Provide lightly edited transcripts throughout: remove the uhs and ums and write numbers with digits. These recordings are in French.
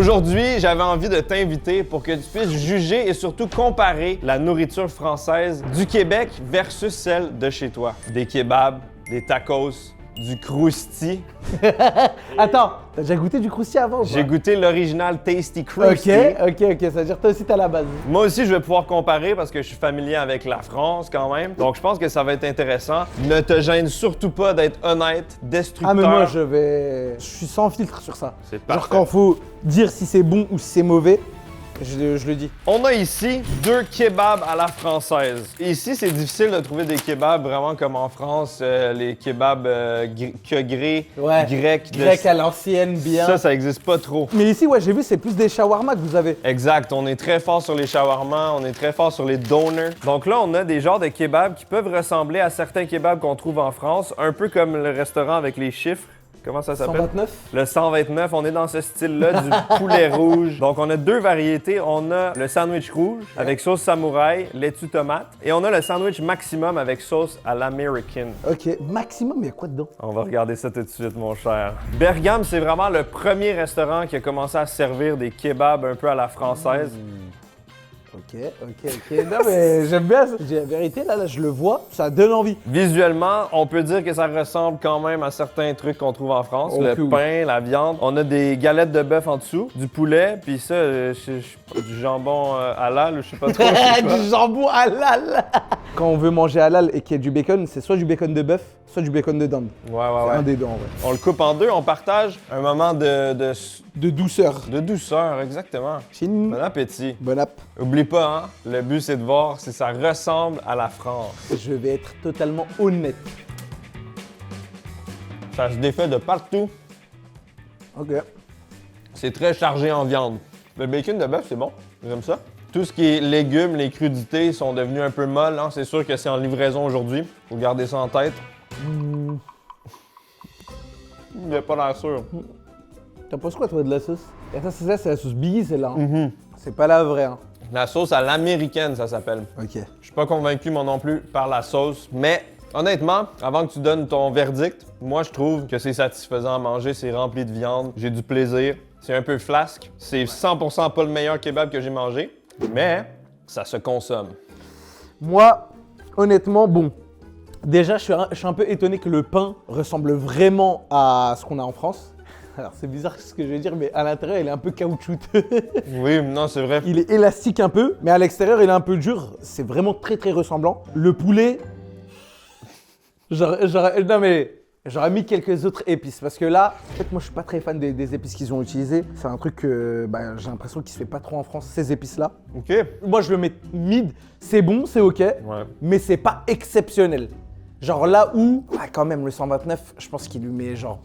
Aujourd'hui, j'avais envie de t'inviter pour que tu puisses juger et surtout comparer la nourriture française du Québec versus celle de chez toi. Des kebabs, des tacos, du crousti. Attends, t'as déjà goûté du crousti avant ou pas? J'ai goûté l'original Tasty Crousti. Ok, ça veut dire que toi aussi t'as la base. Moi aussi, je vais pouvoir comparer parce que je suis familier avec la France quand même. Donc, je pense que ça va être intéressant. Ne te gêne surtout pas d'être honnête, destructeur. Ah mais moi je suis sans filtre sur ça. C'est parfait. Genre quand faut dire si c'est bon ou si c'est mauvais, je le dis. On a ici 2 kebabs à la française. Ici, c'est difficile de trouver des kebabs vraiment comme en France, les kebabs grecs, Grec à l'ancienne, bien. Ça existe pas trop. Mais ici, ouais, j'ai vu, c'est plus des shawarma que vous avez. Exact, on est très fort sur les shawarma, on est très fort sur les doners. Donc là, on a des genres de kebabs qui peuvent ressembler à certains kebabs qu'on trouve en France, un peu comme le restaurant avec les chiffres. Comment ça s'appelle? 129? Le 129, on est dans ce style-là, du poulet rouge. Donc, on a 2 variétés. On a le sandwich rouge avec sauce samouraï, laitue tomate. Et on a le sandwich maximum avec sauce à l'american. Ok, maximum, il y a quoi dedans? On va regarder ça tout de suite, mon cher. Bergame, c'est vraiment le premier restaurant qui a commencé à servir des kebabs un peu à la française. Ok. Non mais j'aime bien ça. J'ai la vérité, là, je le vois, ça donne envie. Visuellement, on peut dire que ça ressemble quand même à certains trucs qu'on trouve en France. Oh, Le oui. pain, la viande. On a des galettes de bœuf en dessous, du poulet, puis ça, du jambon halal, je sais pas trop. Du jambon halal. Quand on veut manger halal et qu'il y ait du bacon, c'est soit du bacon de bœuf, soit du bacon de dinde. Ouais. C'est un des deux en vrai. On le coupe en 2, on partage un moment de douceur. douceur, exactement. Chine. Bon appétit. Bon app. Oublie pas, hein, le but c'est de voir si ça ressemble à la France. Je vais être totalement honnête. Ça se défait de partout. Ok. C'est très chargé en viande. Le bacon de bœuf, c'est bon. J'aime ça. Tout ce qui est légumes, les crudités sont devenus un peu molles. Hein? C'est sûr que c'est en livraison aujourd'hui. Faut garder ça en tête. Il n'a pas l'air sûr. T'en penses quoi toi de la sauce? Et ça, c'est la sauce Biggie, celle-là. Hein? C'est pas la vraie. Hein. La sauce à l'américaine, ça s'appelle. Ok. Je suis pas convaincu, moi non plus, par la sauce. Mais honnêtement, avant que tu donnes ton verdict, moi je trouve que c'est satisfaisant à manger. C'est rempli de viande. J'ai du plaisir. C'est un peu flasque. C'est 100% pas le meilleur kebab que j'ai mangé. Mais ça se consomme. Moi, honnêtement, bon. Déjà, je suis un peu étonné que le pain ressemble vraiment à ce qu'on a en France. Alors, c'est bizarre ce que je vais dire, mais à l'intérieur, il est un peu caoutchouteux. Oui, non, c'est vrai. Il est élastique un peu, mais à l'extérieur, il est un peu dur. C'est vraiment très, très ressemblant. Le poulet, j'aurais mis quelques autres épices. Parce que là, en fait, moi, je suis pas très fan des épices qu'ils ont utilisées. C'est un truc que j'ai l'impression qu'il se fait pas trop en France, ces épices-là. OK. Moi, je le mets mid. C'est bon, c'est OK. Ouais. Mais c'est pas exceptionnel. Genre là où, quand même, le 129, je pense qu'il lui met genre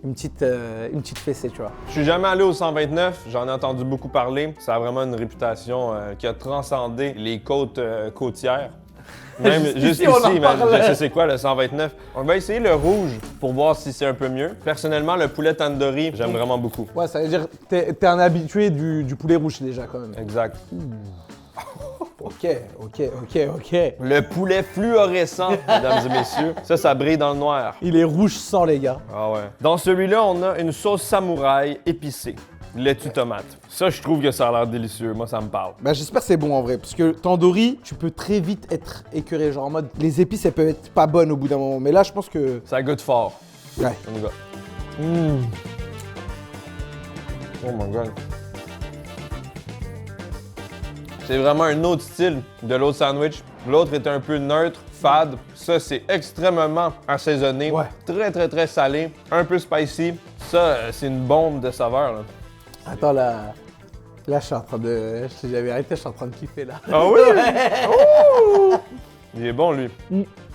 une petite fessée, tu vois. Je suis jamais allé au 129, j'en ai entendu beaucoup parler. Ça a vraiment une réputation qui a transcendé les côtes côtières. Même juste ici, on en mais parle. je sais c'est quoi le 129. On va essayer le rouge pour voir si c'est un peu mieux. Personnellement, le poulet tandoori, j'aime vraiment beaucoup. Ouais, ça veut dire que t'es un habitué du poulet rouge déjà quand même. Exact. Ok. Le poulet fluorescent, mesdames et messieurs. Ça brille dans le noir. Il est rouge sans les gars. Ah ouais. Dans celui-là, on a une sauce samouraï épicée. Laitue tomate. Ça, je trouve que ça a l'air délicieux. Moi, ça me parle. Bah j'espère que c'est bon en vrai, parce que tandoori, tu peux très vite être écœuré, genre en mode les épices elles peuvent être pas bonnes au bout d'un moment, mais là je pense que... Ça goûte fort. Ouais. On y va. Oh my god. C'est vraiment un autre style de l'autre sandwich. L'autre est un peu neutre, fade. Ça, c'est extrêmement assaisonné. Ouais. Très, très, très salé. Un peu spicy. Ça, c'est une bombe de saveur, là. Attends là, je suis en train de... J'avais arrêté, je suis en train de kiffer là. Ah oui? Ouh! Il est bon, lui.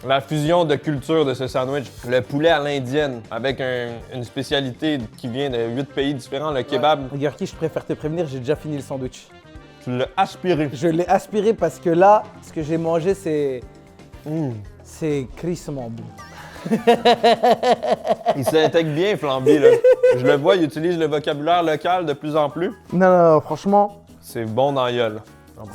La fusion de culture de ce sandwich. Le poulet à l'indienne, avec une spécialité qui vient de 8 pays différents, le kebab. Regarde qui, je préfère te prévenir, j'ai déjà fini le sandwich. Tu l'as aspiré. Je l'ai aspiré parce que là, ce que j'ai mangé, c'est... C'est crissement bon. Il s'intègre bien, Flamby, là. Je le vois, il utilise le vocabulaire local de plus en plus. Non, franchement, C'est bon dans la gueule.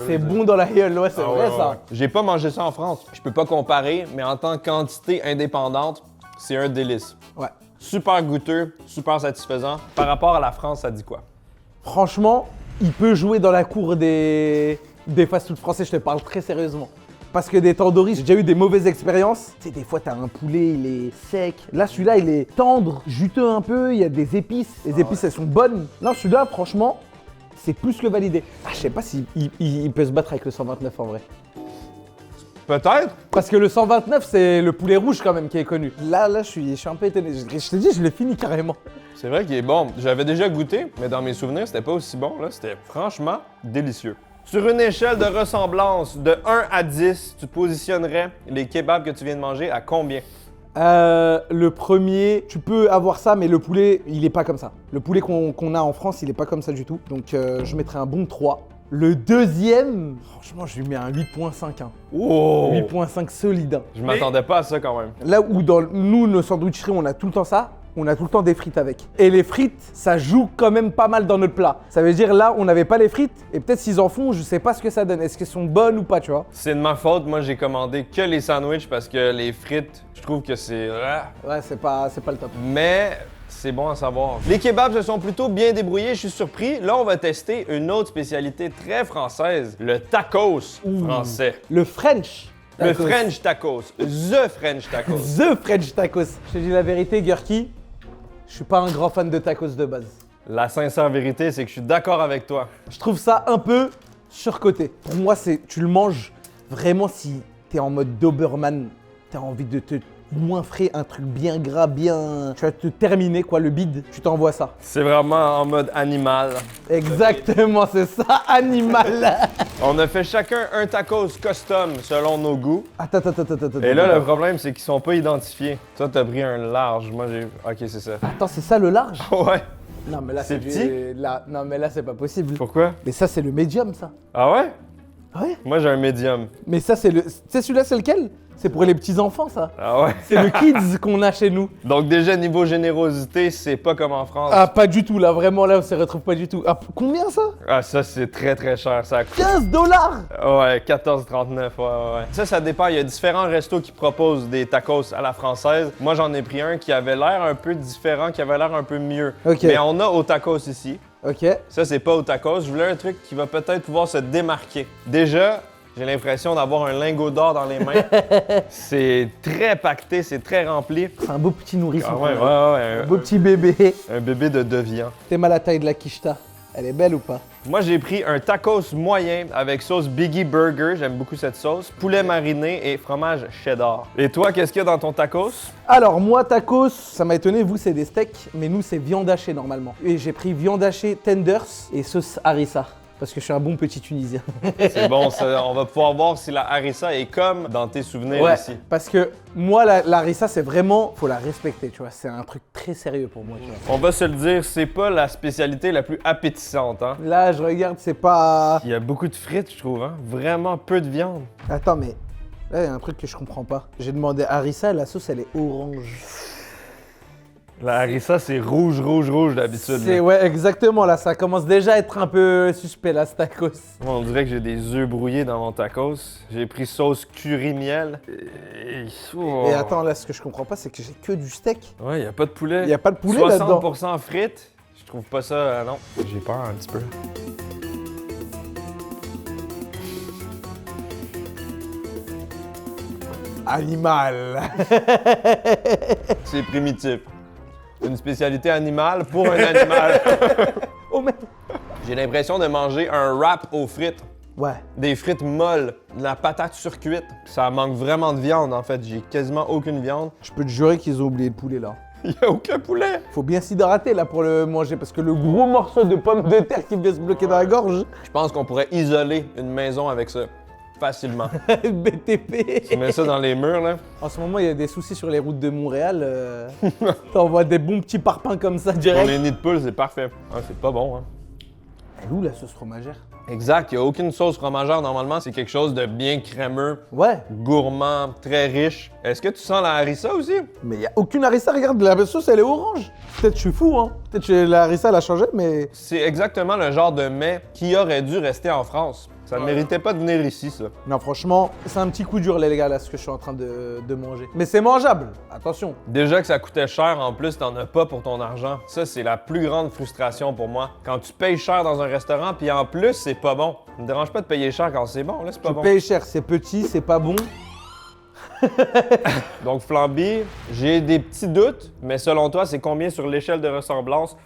c'est bon dans la gueule, ouais, c'est vrai ça. J'ai pas mangé ça en France. Je peux pas comparer, mais en tant que quantité indépendante, c'est un délice. Ouais. Super goûteux, super satisfaisant. Par rapport à la France, ça dit quoi? Franchement, il peut jouer dans la cour des fast-food français, je te parle très sérieusement. Parce que des tandoori, j'ai déjà eu des mauvaises expériences. Tu sais, des fois, t'as un poulet, il est sec. Là, celui-là, il est tendre, juteux un peu, il y a des épices. Les épices, elles sont bonnes. Non, celui-là, franchement, c'est plus que validé. Ah, je sais pas s'il il peut se battre avec le 129 en vrai. Peut-être. Parce que le 129, c'est le poulet rouge quand même qui est connu. Là, je suis un peu étonné. Je te dis, je l'ai fini carrément. C'est vrai qu'il est bon. J'avais déjà goûté, mais dans mes souvenirs, c'était pas aussi bon. Là, c'était franchement délicieux. Sur une échelle de ressemblance de 1 à 10, tu positionnerais les kebabs que tu viens de manger à combien? Le premier, tu peux avoir ça, mais le poulet, il est pas comme ça. Le poulet qu'on a en France, il est pas comme ça du tout. Donc, je mettrais un bon 3. Le deuxième, franchement, je lui mets un 8.5. Hein. Oh! 8.5 solide. Hein. Je m'attendais pas à ça quand même. Là où dans nous, nos sandwicheries, on a tout le temps ça, on a tout le temps des frites avec. Et les frites, ça joue quand même pas mal dans notre plat. Ça veut dire là, on n'avait pas les frites, et peut-être s'ils en font, je sais pas ce que ça donne. Est-ce qu'elles sont bonnes ou pas, tu vois? C'est de ma faute. Moi, j'ai commandé que les sandwichs parce que les frites, je trouve que c'est... Ouais, c'est pas le top. Mais c'est bon à savoir. Les kebabs se sont plutôt bien débrouillés, je suis surpris. Là, on va tester une autre spécialité très française, le tacos français. Le French. Le tacos. French tacos. The French tacos. The French tacos. Je te dis la vérité, Gurki, je suis pas un grand fan de tacos de base. La sincère vérité, c'est que je suis d'accord avec toi. Je trouve ça un peu surcoté. Pour moi, tu le manges vraiment si t'es en mode Doberman, t'as envie de te goinfrer un truc bien gras, bien... Tu vas te terminer quoi, le bide, tu t'envoies ça. C'est vraiment en mode animal. Exactement, c'est ça, animal. On a fait chacun un tacos custom selon nos goûts. Attends. Et là, le problème, c'est qu'ils sont pas identifiés. Toi, t'as pris un large. Moi, j'ai... Ok, c'est ça. Attends, c'est ça le large? Ouais. Non, mais là, C'est petit? Non, mais là, c'est pas possible. Pourquoi? Mais ça, c'est le médium, ça. Ah ouais? Ouais. Moi, j'ai un médium. Mais ça, c'est le... Tu sais, celui-là, c'est lequel? C'est pour les petits-enfants, ça. Ah ouais? C'est le kids qu'on a chez nous. Donc déjà, niveau générosité, c'est pas comme en France. Ah, pas du tout, là, vraiment, là, on se retrouve pas du tout. Ah, combien, ça? Ah, ça, c'est très, très cher. Ça coûte... 15 dollars. Ouais, 14,39, ouais. Ça dépend. Il y a différents restos qui proposent des tacos à la française. Moi, j'en ai pris un qui avait l'air un peu différent, qui avait l'air un peu mieux. Ok. Mais on a au tacos ici. Ok. Ça, c'est pas au tacos. Je voulais un truc qui va peut-être pouvoir se démarquer. Déjà, j'ai l'impression d'avoir un lingot d'or dans les mains. C'est très pacté, c'est très rempli. C'est un beau petit nourrisson. Ah ouais, quand même. ouais. Un beau petit bébé. Un bébé de deviant. T'aimes à la taille de la quicheta? Elle est belle ou pas? Moi, j'ai pris un tacos moyen avec sauce Biggie Burger. J'aime beaucoup cette sauce. Poulet mariné et fromage cheddar. Et toi, qu'est-ce qu'il y a dans ton tacos? Alors, moi, tacos, ça m'a étonné. Vous, c'est des steaks, mais nous, c'est viande hachée normalement. Et j'ai pris viande hachée tenders et sauce harissa. Parce que je suis un bon petit Tunisien. C'est bon, ça, on va pouvoir voir si la harissa est comme dans tes souvenirs Ouais, ici. parce que moi, la harissa, c'est vraiment... Faut la respecter, tu vois. C'est un truc très sérieux pour moi, tu vois. On va se le dire, c'est pas la spécialité la plus appétissante, hein? Là, je regarde, c'est pas... Il y a beaucoup de frites, je trouve, hein? Vraiment peu de viande. Attends, mais... Là, il y a un truc que je comprends pas. J'ai demandé harissa, la sauce, elle est orange. La harissa, c'est rouge d'habitude. C'est, là. ouais, exactement, là, ça commence déjà à être un peu suspect, là, ce tacos. Moi, on dirait que j'ai des œufs brouillés dans mon tacos. J'ai pris sauce curry miel. Et attends, là, ce que je comprends pas, c'est que j'ai que du steak. Ouais, y a pas de poulet. Il y a pas de poulet là-dedans. 60% frites. Je trouve pas ça, non. J'ai peur un petit peu. Animal. C'est primitif. Une spécialité animale pour un animal. Oh merde. J'ai l'impression de manger un wrap aux frites. Ouais. Des frites molles, de la patate surcuite. Ça manque vraiment de viande en fait. J'ai quasiment aucune viande. Je peux te jurer qu'ils ont oublié le poulet, là. Il y a aucun poulet. Faut bien s'hydrater, là, pour le manger, parce que le gros morceau de pomme de terre qui vient se bloquer dans la gorge... Je pense qu'on pourrait isoler une maison avec ça. Facilement. BTP. Tu mets ça dans les murs là. En ce moment, il y a des soucis sur les routes de Montréal. T'envoies des bons petits parpaings comme ça, Pour direct. les nids de poule, c'est parfait. Ah, c'est pas bon, hein. Elle est où, la sauce fromagère? Exact, il n'y a aucune sauce fromagère. Normalement, c'est quelque chose de bien crémeux, Ouais. gourmand, très riche. Est-ce que tu sens la harissa aussi? Mais il y a aucune harissa, regarde, la sauce, elle est orange. Peut-être je suis fou, hein. Peut-être que la harissa, elle a changé, mais... C'est exactement le genre de mets qui aurait dû rester en France. Ça ne méritait pas de venir ici, ça. Non, franchement, c'est un petit coup dur, les gars, là, ce que je suis en train de manger. Mais c'est mangeable, attention. Déjà que ça coûtait cher, en plus, t'en as pas pour ton argent. Ça, c'est la plus grande frustration pour moi. Quand tu payes cher dans un restaurant, puis en plus, c'est pas bon. Ça me dérange pas de payer cher quand c'est bon, là, c'est pas Tu bon. payes cher, c'est petit, c'est pas bon. Donc, Flamby, j'ai des petits doutes, mais selon toi, c'est combien sur l'échelle de ressemblance?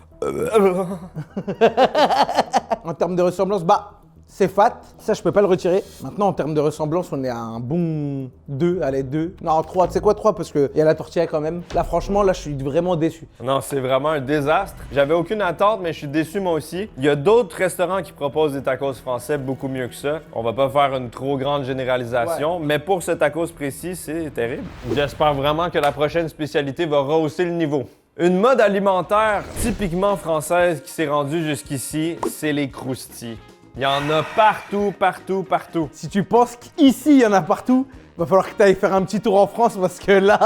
En termes de ressemblance, bah, c'est fat. Ça, je peux pas le retirer. Maintenant, en termes de ressemblance, on est à un bon 2, allez, 2. Non, 3, tu sais quoi, 3, parce qu'il y a la tortilla quand même. Là, franchement, là, je suis vraiment déçu. Non, c'est vraiment un désastre. J'avais aucune attente, mais je suis déçu moi aussi. Il y a d'autres restaurants qui proposent des tacos français beaucoup mieux que ça. On va pas faire une trop grande généralisation, mais pour ce tacos précis, c'est terrible. J'espère vraiment que la prochaine spécialité va rehausser le niveau. Une mode alimentaire typiquement française qui s'est rendue jusqu'ici, c'est les croustilles. Il y en a partout, partout, partout. Si tu penses qu'ici, il y en a partout, va falloir que tu ailles faire un petit tour en France parce que là...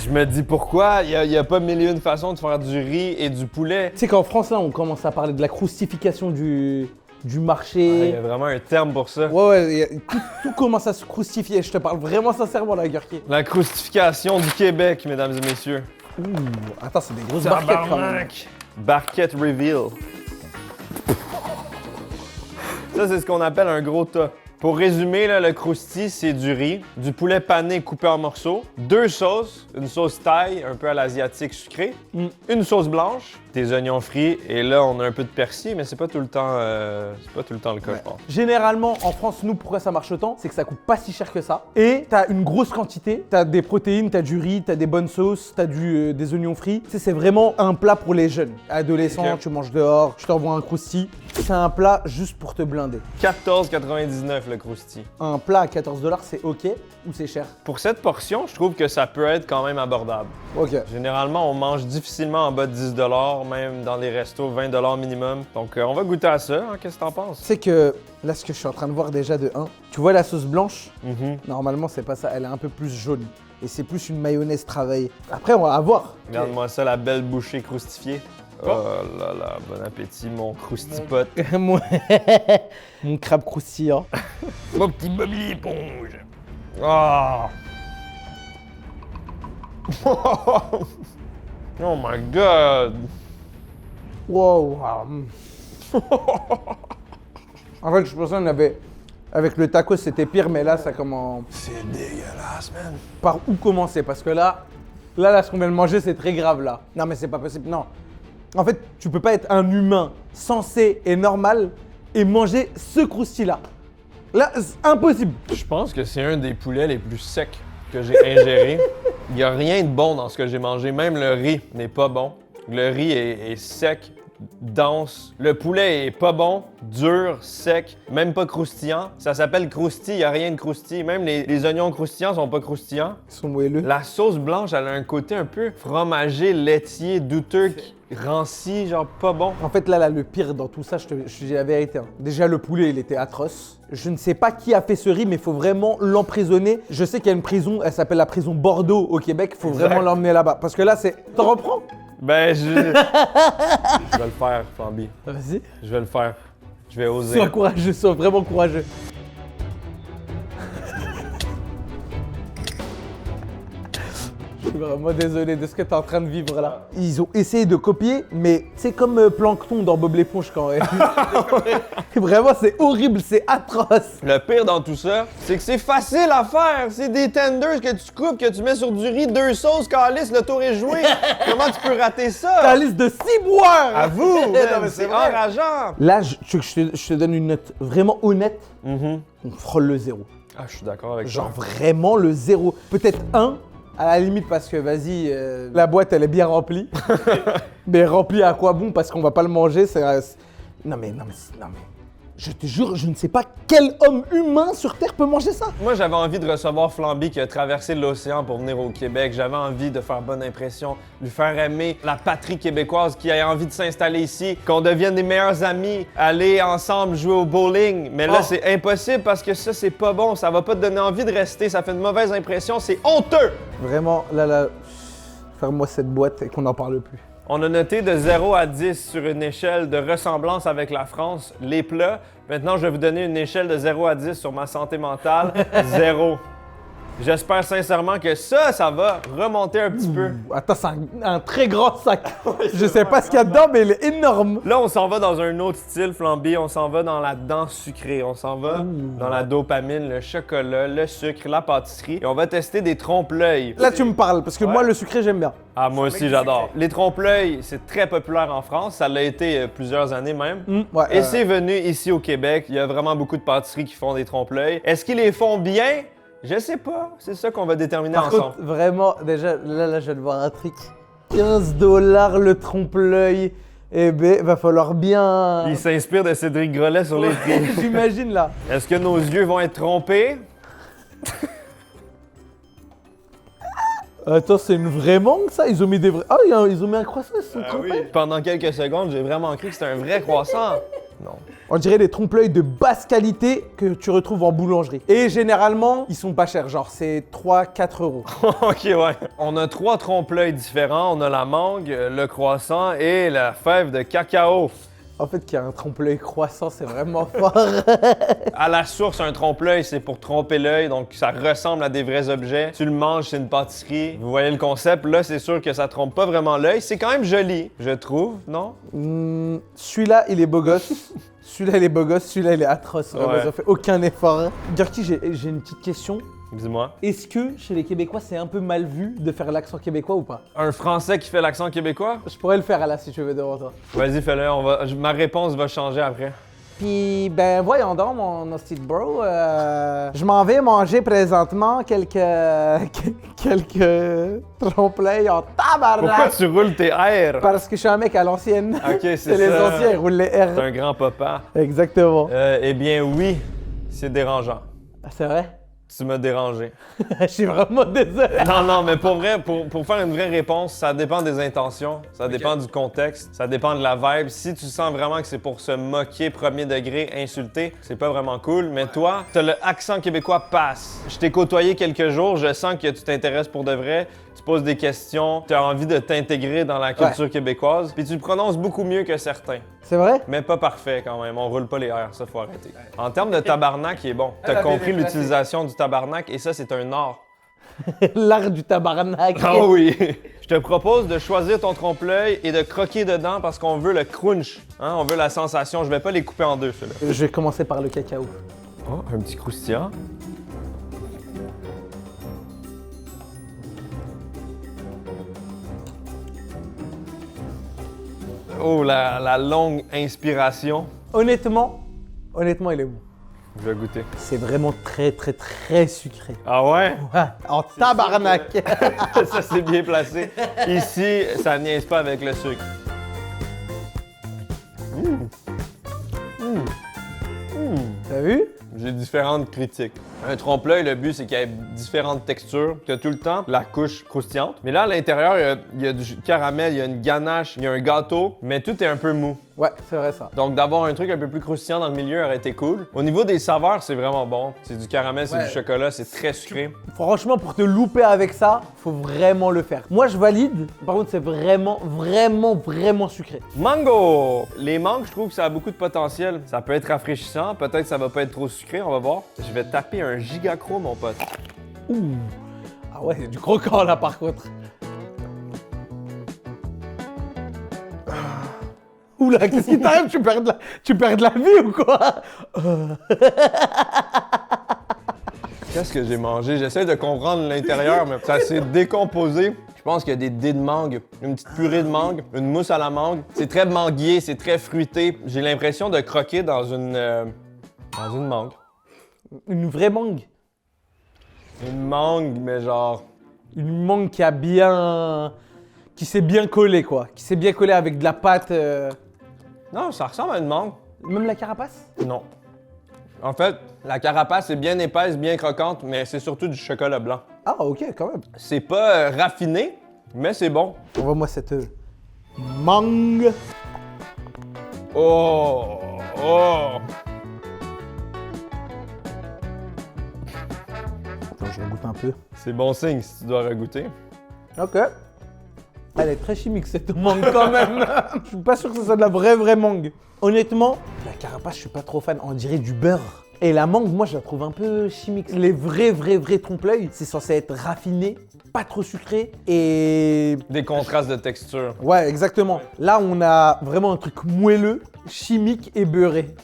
Je me dis pourquoi il y a pas mille et une façons de faire du riz et du poulet. Tu sais qu'en France, là, on commence à parler de la croustification du Il marché. y a vraiment un terme pour ça. Ouais, tout commence à se croustifier. Je te parle vraiment sincèrement, là, Gurki. La croustification du Québec, mesdames et messieurs. Ouh, attends, c'est des grosses barquettes quand même. Tabarnak! Barquette reveal. Ça, c'est ce qu'on appelle un gros tas. Pour résumer, là, le crousti, c'est du riz, du poulet pané coupé en morceaux, 2 sauces, une sauce thaï, un peu à l'asiatique sucrée, une sauce blanche, des oignons frits, et là, on a un peu de persil, mais c'est pas tout le temps, le cas, je pense. Généralement, en France, nous, pourquoi ça marche autant? C'est que ça coûte pas si cher que ça. Et t'as une grosse quantité. T'as des protéines, t'as du riz, t'as des bonnes sauces, t'as des oignons frits. Tu sais, c'est vraiment un plat pour les jeunes. Adolescents, Ok. tu manges dehors, je t'envoie un crousti. C'est un plat juste pour te blinder. 14,99 le crousti. Un plat à 14 $, c'est ok ou c'est cher? Pour cette portion, je trouve que ça peut être quand même abordable. Ok. Généralement, on mange difficilement en bas de 10 même dans les restos, 20 minimum. Donc, on va goûter à ça. Hein? Qu'est-ce que t'en penses? Tu sais que là, ce que je suis en train de voir déjà de 1, tu vois la sauce blanche? Mhm. Normalement, c'est pas ça. Elle est un peu plus jaune. Et c'est plus une mayonnaise travaillée. Après, on va voir. Regarde-moi ça, la belle bouchée croustifiée. Oh là là, bon appétit, mon croustipote. Mon mon crabe croustillant. Mon petit Bobby éponge. Ah! Oh my god! Wow. En fait, je pensais qu'on avait... Avec le taco, c'était pire, mais là, ça commence... C'est dégueulasse, man. Par où commencer? Parce que là, ce qu'on vient de manger, c'est très grave, là. Non, mais c'est pas possible, non. En fait, tu peux pas être un humain sensé et normal et manger ce crousti-là. Là, c'est impossible. Je pense que c'est un des poulets les plus secs que j'ai ingéré. Il n'y a rien de bon dans ce que j'ai mangé. Même le riz n'est pas bon. Le riz est sec, dense. Le poulet est pas bon, dur, sec, même pas croustillant. Ça s'appelle crousti, il n'y a rien de croustillant. Même les oignons croustillants sont pas croustillants. Ils sont moelleux. La sauce blanche, elle a un côté un peu fromager, laitier, douteux, ranci, genre pas bon. En fait, là, le pire dans tout ça, je dis la vérité. Hein. Déjà, le poulet, il était atroce. Je ne sais pas qui a fait ce riz, mais il faut vraiment l'emprisonner. Je sais qu'il y a une prison, elle s'appelle la prison Bordeaux au Québec. Il faut vraiment l'emmener là-bas. Parce que là, c'est... T'en reprends? Ben, je vais le faire, Flamby. Vas-y. Je vais le faire. Je vais oser. Sois courageux, sois vraiment courageux. Je suis vraiment désolé de ce que tu es en train de vivre là. Ils ont essayé de copier, mais c'est comme Plancton dans Bob l'éponge quand même. Vraiment, c'est horrible, c'est atroce. Le pire dans tout ça, c'est que c'est facile à faire. C'est des tenders que tu coupes, que tu mets sur du riz, 2 sauces, calice, le tour est joué. Comment tu peux rater ça? Ta liste de ciboires. À vous, Non, mais c'est vrai. enrageant. Là, je te donne une note vraiment honnête. On frôle le 0. Ah, je suis d'accord avec Genre ça. vraiment le 0. Peut-être 1, à la limite parce que vas-y, la boîte elle est bien remplie. Mais remplie à quoi bon? Parce qu'on va pas le manger, c'est... Non mais... Je te jure, je ne sais pas quel homme humain sur Terre peut manger ça. Moi, j'avais envie de recevoir Flamby qui a traversé l'océan pour venir au Québec. J'avais envie de faire bonne impression, lui faire aimer la patrie québécoise, qui a envie de s'installer ici, qu'on devienne des meilleurs amis, aller ensemble jouer au bowling. Mais là, c'est impossible parce que ça, c'est pas bon. Ça va pas te donner envie de rester. Ça fait une mauvaise impression. C'est honteux. Vraiment, là, ferme-moi cette boîte et qu'on n'en parle plus. On a noté de 0 à 10 sur une échelle de ressemblance avec la France, les plats. Maintenant, je vais vous donner une échelle de 0 à 10 sur ma santé mentale. 0. J'espère sincèrement que ça va remonter un petit peu. Attends, c'est un très grand sac. Je sais pas ce qu'il y a dedans, mais il est énorme. Là, on s'en va dans un autre style flambé. On s'en va dans la danse sucrée. On s'en va dans la dopamine, le chocolat, le sucre, la pâtisserie. Et on va tester des trompe-l'œil. Là, tu me parles, parce que moi, le sucré, j'aime bien. Ah, moi aussi, j'adore. Les trompe-l'œil, c'est très populaire en France. Ça l'a été plusieurs années même. Et c'est venu ici au Québec. Il y a vraiment beaucoup de pâtisseries qui font des trompe-l'œil. Est-ce qu'ils les font bien? Je sais pas. C'est ça qu'on va déterminer Par ensemble. contre, vraiment, déjà, là, je viens de voir un truc. 15$ le trompe-l'œil. Eh ben, va falloir bien... Il s'inspire de Cédric Grolet sur les prix. J'imagine, là. Est-ce que nos yeux vont être trompés? Attends, c'est une vraie mangue, ça? Ils ont mis des vrais... Ah, ils ont mis un croissant, ils se sont trompés. Pendant quelques secondes, j'ai vraiment cru que c'était un vrai croissant. Non. On dirait des trompe-l'œil de basse qualité que tu retrouves en boulangerie. Et généralement, ils sont pas chers, genre c'est 3-4 euros. Ok, ouais. On a 3 trompe-l'œil différents. On a la mangue, le croissant et la fève de cacao. En fait, qu'il y a un trompe-l'œil croissant, c'est vraiment fort. À la source, un trompe-l'œil, c'est pour tromper l'œil, donc ça ressemble à des vrais objets. Tu le manges, c'est une pâtisserie. Vous voyez le concept? Là, c'est sûr que ça trompe pas vraiment l'œil. C'est quand même joli, je trouve, non? Celui-là, il est beau gosse. Celui-là, il est beau gosse. Celui-là, il est atroce. Vraiment, Ouais. ils ont fait aucun effort. Gurki, j'ai une petite question. Dis-moi. Est-ce que chez les Québécois, c'est un peu mal vu de faire l'accent québécois ou pas? Un Français qui fait l'accent québécois? Je pourrais le faire là si tu veux devant toi. Vas-y, fais-le. Ma réponse va changer après. Puis, ben voyons donc, mon hostie de bro. Je m'en vais manger présentement quelques trompe-l'œil en Pourquoi tabarnak. tu roules tes R? Parce que je suis un mec à l'ancienne. Ok, c'est ça. Les anciens, ils roulent les C'est R. un grand papa. Exactement. Eh bien, oui, c'est dérangeant. Ah, c'est vrai? Tu m'as dérangé. Je suis vraiment désolé. Non, mais pour vrai, pour faire une vraie réponse, ça dépend des intentions, ça dépend du contexte, ça dépend de la vibe. Si tu sens vraiment que c'est pour se moquer, premier degré, insulter, c'est pas vraiment cool. Mais toi, t'as le accent québécois passe. Je t'ai côtoyé quelques jours, je sens que tu t'intéresses pour de vrai, tu poses des questions, tu as envie de t'intégrer dans la culture québécoise, puis tu le prononces beaucoup mieux que certains. C'est vrai? Mais pas parfait quand même, on roule pas les R, ça faut arrêter. En termes de tabarnak, il est bon. T'as Elle a bien compris déplacé. l'utilisation du tabarnak et ça, c'est un art. L'art du tabarnak. Ah oui! Je te propose de choisir ton trompe-l'œil et de croquer dedans parce qu'on veut le crunch. Hein? On veut la sensation. Je vais pas les couper en deux, ceux-là. Je vais commencer par le cacao. Oh, un petit croustillant. Oh, la longue inspiration. Honnêtement, il est bon. Je vais goûter. C'est vraiment très, très, très sucré. Ah ouais? Ouais, en tabarnak. Ça, c'est bien placé. Ici, ça niaise pas avec le sucre. T'as vu? J'ai différentes critiques. Un trompe-l'œil, le but, c'est qu'il y ait différentes textures. Tu as tout le temps la couche croustillante. Mais là, à l'intérieur, il y a du caramel, il y a une ganache, il y a un gâteau, mais tout est un peu mou. Ouais, c'est vrai ça. Donc, d'avoir un truc un peu plus croustillant dans le milieu aurait été cool. Au niveau des saveurs, c'est vraiment bon. C'est du caramel, c'est du chocolat, c'est très sucré. Franchement, pour te louper avec ça, faut vraiment le faire. Moi, je valide. Par contre, c'est vraiment, vraiment, vraiment sucré. Mango! Les mangues, je trouve que ça a beaucoup de potentiel. Ça peut être rafraîchissant, peut-être que ça va pas être trop sucré, on va voir. Je vais taper un gigacro, mon pote. Ouh. Ah ouais, c'est du croquant là par contre. Oula, qu'est-ce qui t'arrive? Tu perds de la vie ou quoi? Qu'est-ce que j'ai mangé? J'essaie de comprendre l'intérieur, mais ça s'est décomposé. Je pense qu'il y a des dés de mangue, une petite purée de mangue, une mousse à la mangue. C'est très manguier, c'est très fruité. J'ai l'impression de croquer dans une mangue. Une vraie mangue. Une mangue, mais genre... Une mangue qui s'est bien collée quoi. Qui s'est bien collée avec de la pâte. Non, ça ressemble à une mangue. Même la carapace? Non. En fait, la carapace est bien épaisse, bien croquante, mais c'est surtout du chocolat blanc. Ah ok, quand même. C'est pas raffiné, mais c'est bon. Envoie-moi cette mangue. Oh! Oh! Attends, je goûte un peu. C'est bon signe si tu dois regoûter. Ok. Elle est très chimique cette mangue quand même. Je suis pas sûr que ce soit de la vraie mangue. Honnêtement, la carapace, je suis pas trop fan. On dirait du beurre. Et la mangue, moi, je la trouve un peu chimique. Les vrais trompe-l'œil, c'est censé être raffiné, pas trop sucré et... Des contrastes de texture. Ouais, exactement. Là, on a vraiment un truc moelleux, chimique et beurré.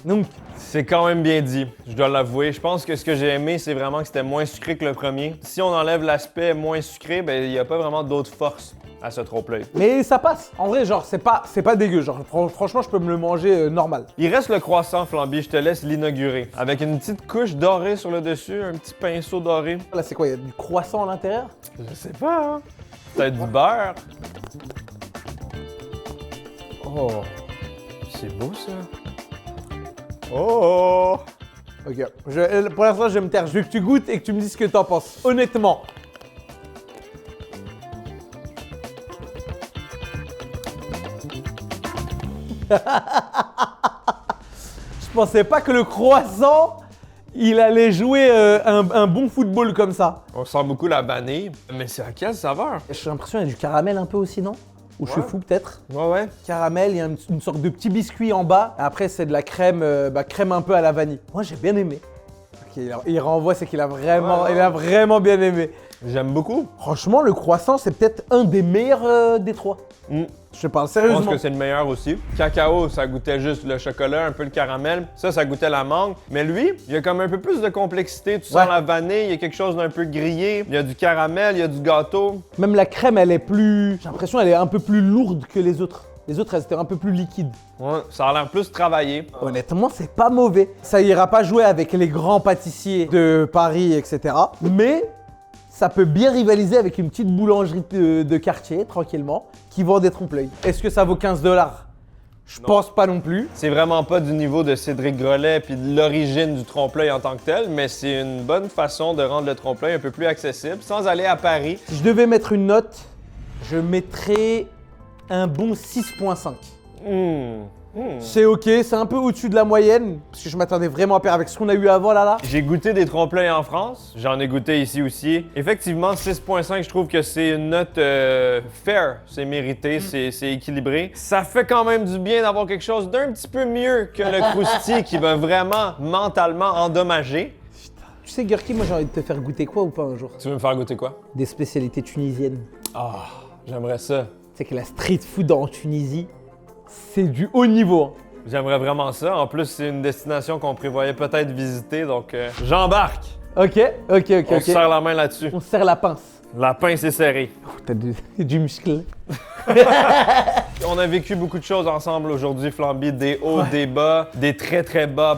Donc, C'est quand même bien dit, je dois l'avouer. Je pense que ce que j'ai aimé, c'est vraiment que c'était moins sucré que le premier. Si on enlève l'aspect moins sucré, ben il n'y a pas vraiment d'autre force à ce trompe-l'œil. mais ça passe. En vrai, genre, c'est pas dégueu. Genre, franchement, je peux me le manger normal. Il reste le croissant flambi, je te laisse l'inaugurer. Avec une petite couche dorée sur le dessus, un petit pinceau doré. Là, c'est quoi? Il y a du croissant à l'intérieur? Je sais pas, hein? Peut-être du beurre. Oh, c'est beau ça. Oh! Ok. Pour l'instant, je vais me taire. Je veux que tu goûtes et que tu me dises ce que t'en penses. Honnêtement. Je pensais pas que le croissant, il allait jouer un bon football comme ça. On sent beaucoup la vanille, mais c'est à quelle saveur? J'ai l'impression qu'il y a du caramel un peu aussi, non? Ou je suis fou peut-être? Ouais. Caramel, il y a une sorte de petit biscuit en bas. Après, c'est de la crème, crème un peu à la vanille. Moi, j'ai bien aimé. Ok, il renvoie, c'est qu'il a vraiment bien aimé. J'aime beaucoup. Franchement, le croissant, c'est peut-être un des meilleurs des trois. Je parle Je sérieusement. pense que c'est le meilleur aussi. Cacao, ça goûtait juste le chocolat, un peu le caramel. Ça goûtait la mangue. Mais lui, il y a comme un peu plus de complexité. Tu sens la vanille, il y a quelque chose d'un peu grillé. Il y a du caramel, il y a du gâteau. Même la crème, elle est plus... J'ai l'impression qu'elle est un peu plus lourde que les autres. Les autres, elles étaient un peu plus liquides. Ouais, ça a l'air plus travaillé. Honnêtement, c'est pas mauvais. Ça ira pas jouer avec les grands pâtissiers de Paris, etc. Mais ça peut bien rivaliser avec une petite boulangerie de quartier, tranquillement, qui vend des trompe-l'œil. Est-ce que ça vaut 15 $? Je pense pas non plus. C'est vraiment pas du niveau de Cédric Grolet puis de l'origine du trompe-l'œil en tant que tel, mais c'est une bonne façon de rendre le trompe-l'œil un peu plus accessible sans aller à Paris. Si je devais mettre une note, je mettrais un bon 6.5. C'est ok, c'est un peu au-dessus de la moyenne, parce que je m'attendais vraiment à perdre avec ce qu'on a eu avant là. J'ai goûté des trompe-l'œil en France, j'en ai goûté ici aussi. Effectivement, 6.5, je trouve que c'est une note fair, c'est mérité, c'est équilibré. Ça fait quand même du bien d'avoir quelque chose d'un petit peu mieux que le croustille qui va vraiment mentalement endommager. Tu sais, Gurki, moi j'ai envie de te faire goûter quoi ou pas un jour? Tu veux me faire goûter quoi? Des spécialités tunisiennes. Ah, j'aimerais ça. C'est que la street food en Tunisie, c'est du haut niveau. Hein. J'aimerais vraiment ça. En plus, c'est une destination qu'on prévoyait peut-être visiter, donc j'embarque. Ok. On se serre la main là-dessus. On serre la pince. La pince est serrée. Oh, t'as du muscle. On a vécu beaucoup de choses ensemble aujourd'hui, Flamby. Des hauts, des bas, des très très bas.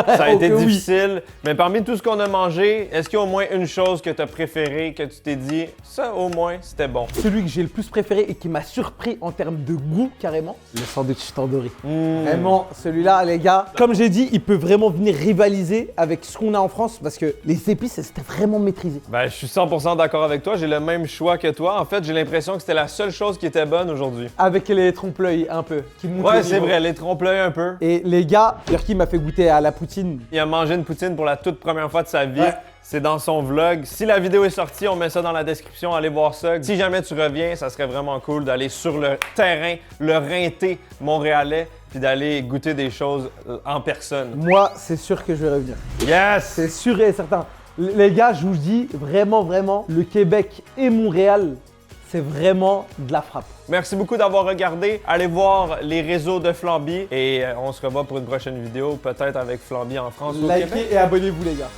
Ça a été difficile. Mais parmi tout ce qu'on a mangé, est-ce qu'il y a au moins une chose que tu as préférée, que tu t'es dit, ça au moins, c'était bon? Celui que j'ai le plus préféré et qui m'a surpris en termes de goût carrément, le sandwich tandoori. Vraiment, celui-là, les gars, comme j'ai dit, il peut vraiment venir rivaliser avec ce qu'on a en France parce que les épices, c'était vraiment maîtrisé. Ben, je suis 100% d'accord avec toi. J'ai le même choix que toi. En fait, j'ai l'impression que c'était la seule chose qui était bonne aujourd'hui. Avec les trompe-l'œil un peu, qui montent Ouais, le c'est niveau. vrai, les trompe-l'œil un peu. Et les gars, Gurki m'a fait goûter à la poutine. Il a mangé une poutine pour la toute première fois de sa vie. Ouais. C'est dans son vlog. Si la vidéo est sortie, on met ça dans la description. Allez voir ça. Si jamais tu reviens, ça serait vraiment cool d'aller sur le terrain, le rinté montréalais, puis d'aller goûter des choses en personne. Moi, c'est sûr que je vais revenir. Yes! C'est sûr et certain. Les gars, je vous dis vraiment, le Québec et Montréal, c'est vraiment de la frappe. Merci beaucoup d'avoir regardé. Allez voir les réseaux de Flamby et on se revoit pour une prochaine vidéo, peut-être avec Flamby en France ou au Québec. Likez et abonnez-vous les gars.